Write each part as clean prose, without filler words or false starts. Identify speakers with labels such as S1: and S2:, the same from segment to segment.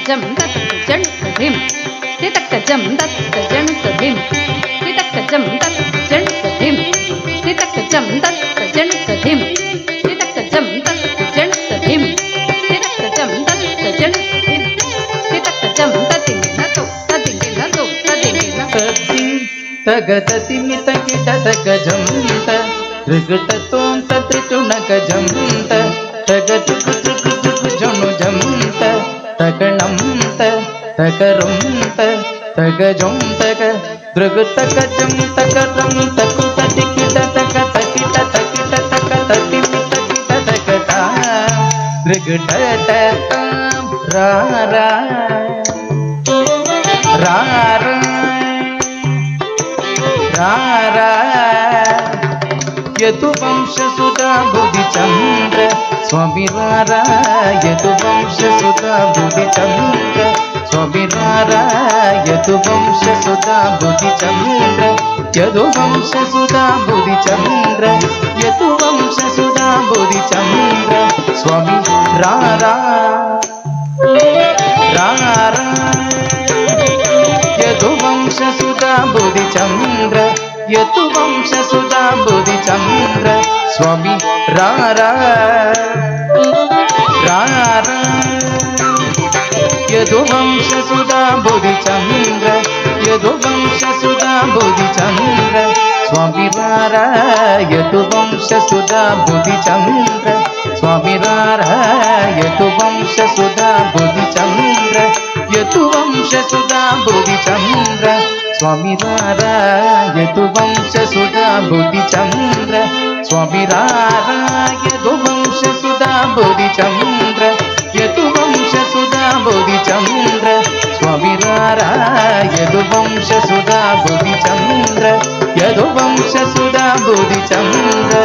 S1: जम तक जन कधिम तितक जम तक जन कधिम तितक जम तक जन कधिम तितक जम तक जन कधिम तितक जम तक जन कधिम तितक जम तक जन कधिम तितक जम ततिंग न तो ततिंग न तो ततिंग न
S2: तति तगतति मितकिट तगजंत ऋगट तों तत्रिचुनक जंत तगतुक तुक जनु जंत तगणंत तगरुंत तगजंतक दृगतक जम तगरम तकु ततिकिट तक तकिट तकिट तक तति मितकिट तगता दृगट रा रा रा रा यदुवंश सुधा बुद्धिचंद्र स्वामी रारा यदुवंश सुधा बुद्धिचंद्र स्वामी रारा यदुवंश सुधा बुद्धिचंद्र यदुवंश सुधा बुद्धिचंद्र यदुवंश सुधा बुद्धिचंद्र स्वामी रारा रारा यदुवंश सुधा बुद्धिचंद्र यदुवंश सुधा बुद्धिचंद्र स्वामी रारा रारा यदुवंश सुधा बुद्धिचंद्र यदुवंश सुधा बुद्धिचंद्र स्वामी रारा यदुवंश सुधा बुद्धिचंद्र स्वामी रारा यदुवंश सुधा बुद्धिचंद्र यदुवंश सुधा बुद्धिचंद्र स्वामी रारा यदुवंश सुधा बुद्धिचंद्र स्वामी रारा यदुवंश सुधा बुद्धिचंद्र यदुवंश सुधा बुद्धिचंद्र स्वामी रारा यदुवंश सुधा बुद्धिचंद्र यदुवंश सुधा बुद्धिचंद्र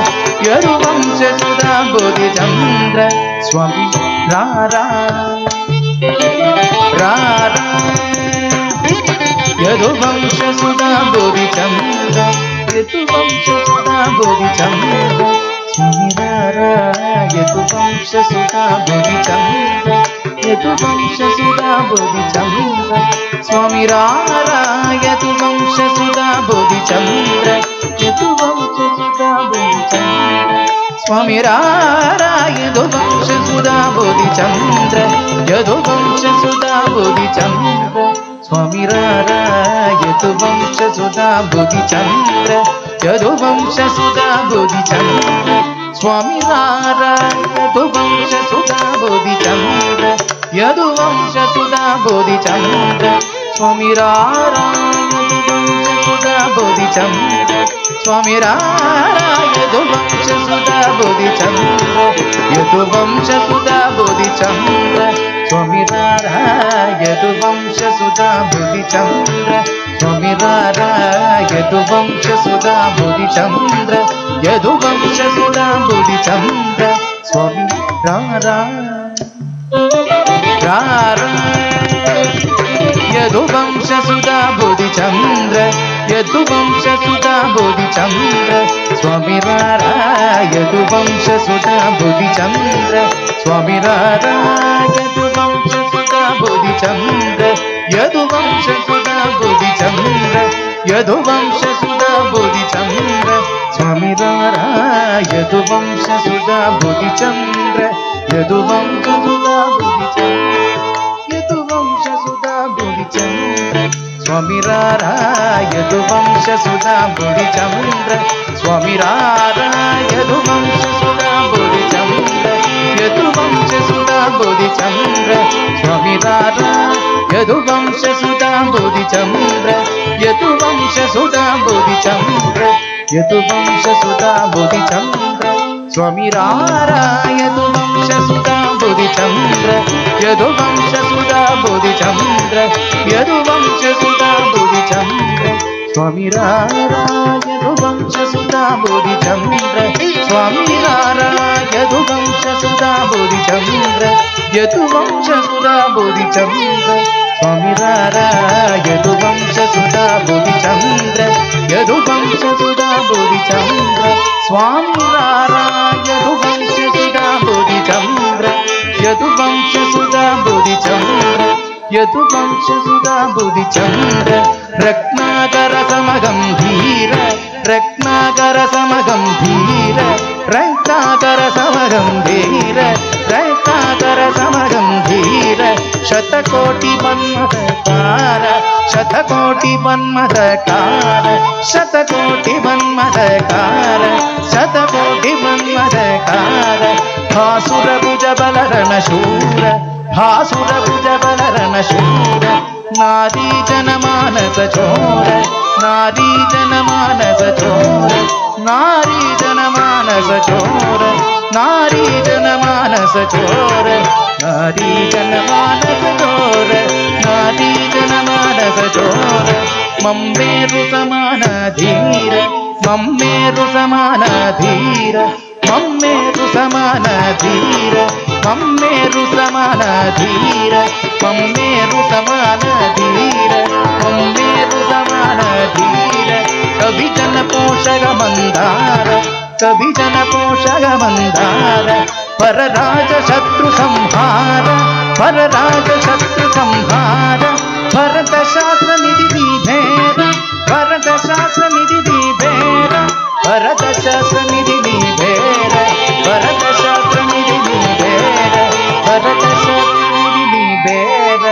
S2: यदुवंश सुधा बुद्धिचंद्र स्वामी रारा रारा यदुवंश सुधा बुद्धिचंद्र यदुवंश सुधा बुद्धिचंद्र स्वामी रारा यदुवंश सुधा बुद्धिचंद्र यदुवंश सुधा बुद्धिचंद्र स्वामी रारा यदुवंश सुधा बुद्धिचंद्र यदुवंश सुधा बुद्धिचंद्र स्वामी रारा यदुवंश सुधा बुद्धिचंद्र यदुवंश सुधा बुद्धिचंद्र स्वामी रारा यदुवंश सुधा बुद्धिचंद्र यदुवंश सुधा बुद्धिचंद्र स्वामी रारा यदुवंश सुधा बुद्धिचंद्र यदुवंश सुधा बुद्धिचंद्र स्वामी रारा यदुवंश सुधा बुद्धिचंद्र स्वामी रारा यदुवंश सुधा बुद्धिचंद्र यदुवंश सुधा बुद्धिचंद्र स्वामी रारा यदुवंश सुधा बुद्धिचंद्र स्वामी रारा यदुवंश सुधा बुद्धिचंद्र यदुवंश सुधा बुद्धिचंद्र स्वामी रारा रारा यदुवंश सुधा बुद्धिचंद्र यदुवंश सुधा बुद्धिचंद्र स्वामी रारा यदुवंश सुधा बुद्धिचंद्र स्वामी रारा यदुवंश सुधा बुद्धिचंद्र यदुवंश सुधा बुद्धिचंद्र यदुवंश सुधा बुद्धिचंद्र स्वामी रारा यदुवंश सुधा बुद्धिचंद्र यदुवंश सुधा बुद्धिचंद्र यदुवंश सुधा बुद्धिचंद्र स्वामी रारा यदुवंश सुधा बुद्धिचंद्र स्वामी रारा यदुवंश सुधा बुद्धिचंद्र यदुवंश सुधा बुद्धिचंद्र स्वामी रारा यदुवंश सुधा बुद्धिचंद्र यदुवंश सुधा बुद्धिचंद्र यदुवंश सुधा बुद्धिचंद्र स्वामी रारा यदुवंश सुधा बुद्धिचंद्र यदुवंश सुधा बुद्धिचंद्र यदुवंश सुधा बुद्धिचंद्र स्वामी रारा यदुवंश सुधा बुद्धिचंद्र स्वामी रारा यदुवंश सुधा बुद्धिचंद्र यदुवंश सुधा बुद्धिचंद्र स्वामी रारा यदुवंश सुधा बुद्धिचंद्र यदुवंश सुधा बुद्धिचंद्र स्वामी रारा यदुवंश सुधा बुद्धिचंद्र यदुवंश सुधा बुद्धिचंद्र ಯದುವಂಶಸುಧಾ ಬುಧಿಚಂದ್ರ ರತ್ನಾಕರ ಸಮಗಂಭೀರ ರತ್ನಾಕರ ಸಮಗಂಭೀರ ರತ್ನಾಕರ ಸಮಗಂಭೀರ ರತ್ನಾಕರ ಸಮಗಂಭೀರ ಶತಕೋಟಿ ಮನ್ಮಥಕಾರ ಶತಕೋಟಿ ಮನ್ಮಥಕಾರ ಶತಕೋಟಿ ಮನ್ಮಥಕಾರ ಶತಕೋಟಿ ಮನ್ಮಥಕಾರ ಭಾಸುರ ಭುಜ ಬಲರಣ ಶೂರ ಭಾಸುರ ಭುಜ ಬಲರಣ ಶೂರ ನಾರೀ ಜನಮಾನಸ ಚೋರ ನಾರೀ ಜನಮಾನಸ ಚೋರ ನಾರೀ ಜನಮಾನಸ ಚೋರ ನಾರೀ ಜನಮಾನಸ ಚೋರ ನಾರೀ ಜನಮಾನಸ ಚೋರ ನಾರೀ ಜನಮಾನಸ ಚೋರ ಮಮ್ಮೇರು ಸಮಾನ ಧೀರ ಮಮ್ಮೇರು ಸಮಾನ ಧೀರ ಮಮ್ಮೇರು ಸಮಾನ ಧೀರ ಮಮ್ಮೇರು ಸಮಾನ ಧೀರ ಮಮ್ಮೇರು ಸಮಾನ ಧೀರ ಮಮ್ಮೇರು ಸಮಾನ ಧೀರ ಕವಿ ಜನ ಪೋಷಕ ಮಂದಾರ ಕವಿ ಜನ ಪೋಷಕ ಮಂದಾರ ಪರರಾಜ ಶತ್ರು ಸಂಹಾರ ಪರರಾಜ ಶತ್ರು ಸಂಹಾರ ಭರತ ಶಾಸ್ತ್ರ ನಿಧಿ ಭೇರ ಭರತ ಶಾಸ್ತ್ರ ನಿಧಿ ಭೇರ ಭರತ ಶಾಸ್ತ್ರ ನಿಧಿ ಭೇರ ಭರತ ಶಾಸ್ತ್ರ ನಿಧಿ ಭೇರ ಭರತ ಶಾಸ್ತ್ರ ನಿಧಿ ಭೇರ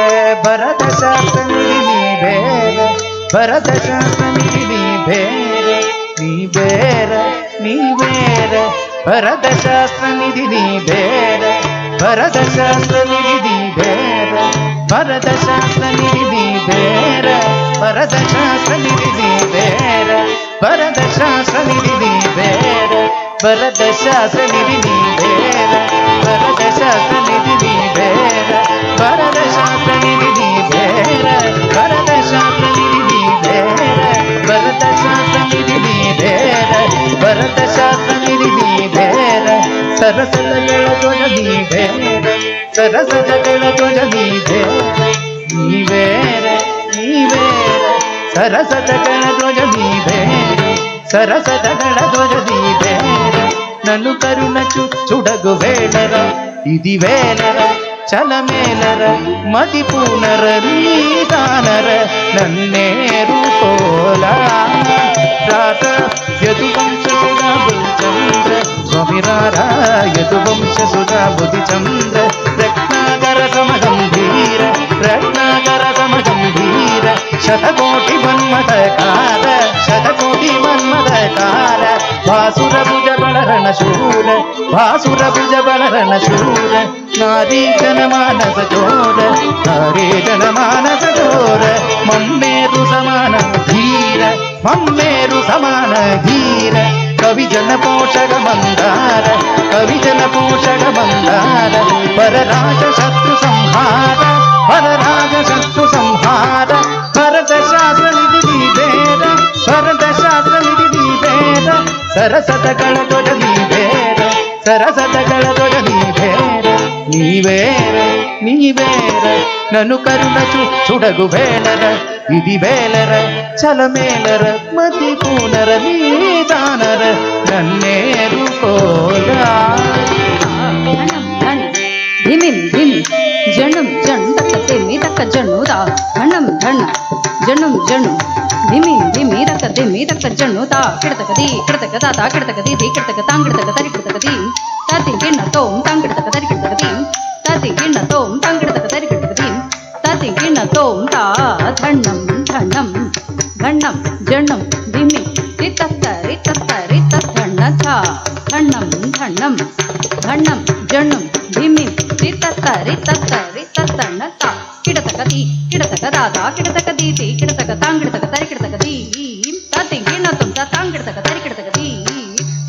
S2: ಭರತ ಶಾಸ್ತ್ರ ನಿಧಿ ಭೇರ ಭರತ ಶಾಸ್ತ್ರ ನಿಧಿ ಭೇರ ನೀ ಬೇರ ನೀ ಬೇರ ಭರತ ಶಾಸ್ತ್ರ ನಿಧಿ ಬೇರ ಭರತ ಶಾಸ್ತ್ರ ನಿಧಿ ಬೇರ ಭರತ ಶಾಸ್ತ್ರ ನಿಧಿ ಬೇರ ಭರತ ಶಾಸ್ತ್ರ ನಿಧಿ ಬೇರ ಭರತ ಶಾಸ್ತ್ರ ನಿಧಿ ಬೇರ ಭರತ ಶಾಸ್ತ್ರ ನಿಧಿ ಬೇರ ಭರತ ಶಾಸ್ತ್ರ ನಿಧಿ ಬೇರ ಭರತ ಶಾಸ್ತ್ರ ನಿಧಿ ಬೇರ ಭರತ ಶಾಸ್ತ್ರ ನಿಧಿ ಬೇರ ಭರತ ಶಾಸ್ತ್ರ ನಿಧಿ ಬೇರ ಭರತ ಶಾಸ್ತ್ರ ನಿಧಿ ಬೇರ ಸರಸಗಳ ಧ್ವಜ ನೀ ಬೇರ ಸರಸಗಳ ಧ್ವಜ ನೀ ಬೇರ ನೀ ಬೇರ ನೀ ಬೇರ ಸರಸಗಳ ಧ್ವಜ ನೀ ಬೇರ ಸರಸಗಳ ಧ್ವಜ ನೀ ಬೇರ నన్ను కరుణ చుడగు వేళర ఇది వేళర చలమేలర మది పూనర నీదానర నన్నేరు కోలా రాత యదువంశ సుధా బుధిచంద్ర స్వామిరారా యదువంశ సుధా బుధిచంద్ర రత్నాకర సమగంభీర రత్నాకర సమగంభీర శతకోటి మన్మథకార శతకోటి మన్మథకార భాసుర భుజ బలరణ శూర భాసుర భుజ బలరణ శూర నారీ జనమానస చోర నారీ జనమానస చోర మమ్మేరు సమాన ధీర మమ్మేరు సమాన ధీర కవి జన పోషక మందార కవి జన పోషక మందార పరరాజ శత్రు సంహార పరరాజ శత్రు సంహార భరత శాస్త్ర నిధి ಬೇರ ಭರತ ಶಾಸ್ತ್ರ ನಿಧಿ ಬೇರ ಸರಸತಗಳ ಧ್ವಜ ನೀ ಬೇರ ಸರಸತಗಳ ಧ್ವಜ ನೀ ಬೇರ ನೀ ಬೇರ ನನು ಕರುಣ ಚುಡಗು ಬೇಲರ ಇದಿ ಬೇಲರ ಚಲಮೇಲರ ಮತಿ ಪೂನರ ನೀದಾನರ ನನ್ನೇರು ಕೋಲ
S1: ಧಿಮಿಂ ಧಿಮ್ ಜಣಂ ಜಣ್ ತಕ್ಕ ತೆಮ್ಮಿ ತಕ್ಕ ಜಣ್ಣುದ ಘಣಂ ಘಣ ಜಣಂ ಜಣು ಧಿಮಿಂ ಧಿಮಿ ತಕ್ಕ ತೆಮ್ಮಿ ತಕ್ಕ ಜಣ್ಣುದ ಕಿಡತಕ ದಿ ಕಿಡತಕ ದಾತ ಕಿಡತಕ ದಿ ಕಿಡತಕ ತಾಂಗಿಡತಕ ತರಿ ಕಿಡತಕ ದಿ ತಾತಿ ಗಿಣ್ಣ ತೋಂ ತಾಂಗಿಡತಕ ತರಿ ಕಿಡತಕ ದಿ ತಾತಿ ಗಿಣ್ಣ ತೋಂ ತಾಂಗಿಡತಕ ತರಿ ಕಿಡತಕ ದಿ ತಾತಿ ಗಿಣ್ಣ ತೋಂ ತಾ ಧಣ್ಣಂ ಧಣ್ಣಂ ಘಣ್ಣಂ ಜಣ್ಣಂ ಧಿಮಿ ರಿತತ್ತ ರಿತತ್ತ ರಿತ ಧಣ್ಣ ಛ ಘಣ್ಣಂ ಧಣ್ಣಂ ಘಣ್ಣಂ ಜಣ್ಣಂ ಧಿಮಿ ರಿತತ್ತ ರಿತತ್ತ ರಿತ ಧಣ್ಣ ತ ಕಿಡತಕ ದಿ ಕಿಡತಕ ದಾದ ಕಿಡತಕ ದೀತಿ ಕಿಡತಕ ತಾಂಗಿಡತಕ ತರಿ ಕಿಡತಕ ದಿ ತಾತಿ ಗಿಣ್ಣ ತುಂ ತಾಂಗಿಡತಕ ತರಿ ಕಿಡತಕ ದಿ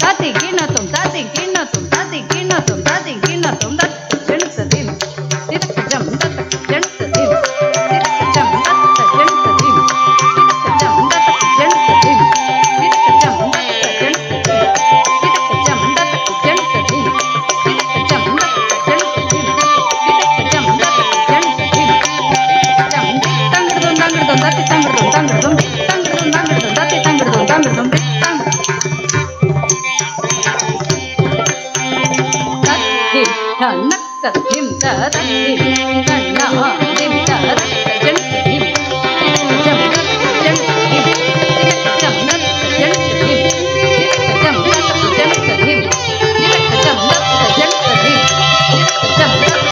S1: ತಾತಿ ಗಿಣ್ಣ ತುಂ ತಾತಿ ಗಿಣ್ಣ ತುಂ ತಾತಿ ಗಿಣ್ಣ ತುಂ ತಾತಿ ಗಿಣ್ಣ ತುಂ ದತ್ ಜಣಸ ದಿಮ್ ತಿದಕ ಜಂ ದತ್ ಜಣಸ ದಿಮ್ ತಿದಕ ಜಂ ದತ್ ಜಣಸ ದಿಮ್ ತಿದಕ ಜಂ ದತ್ ಜಣಸ ದಿಮ್ ತಿದಕ ಜಂ ದತ್ ಜಣಸ ದಿಮ್ ತಿದಕ ಜಂ ದತ್ ಜಣಸ ದಿಮ್ ತಿದಕ ಜಂ ದತ್ ಜಣಸ ದಿಮ್ ತಿದಕ ಜಂ ದತ್ ಜಣಸ ದಿಮ್ ಜಂ ತಂಗಡದೊಂ ತಂಗಡದೊಂ ದತ್ತಿ ತಂಗಡದೊಂ ತಂಗಡದೊಂ ತಂಗಡದೊಂ ತಂಗಡದೊಂ ದತ್ತಿ ತಂಗಡದೊಂ ತಂಗಡದೊಂ ಧನ್ನಕ್ಕ ಧಿಂ ದ ಧಿಂ ಗಣ್ಣ ಧಿಂ ದ ರಕ್ತ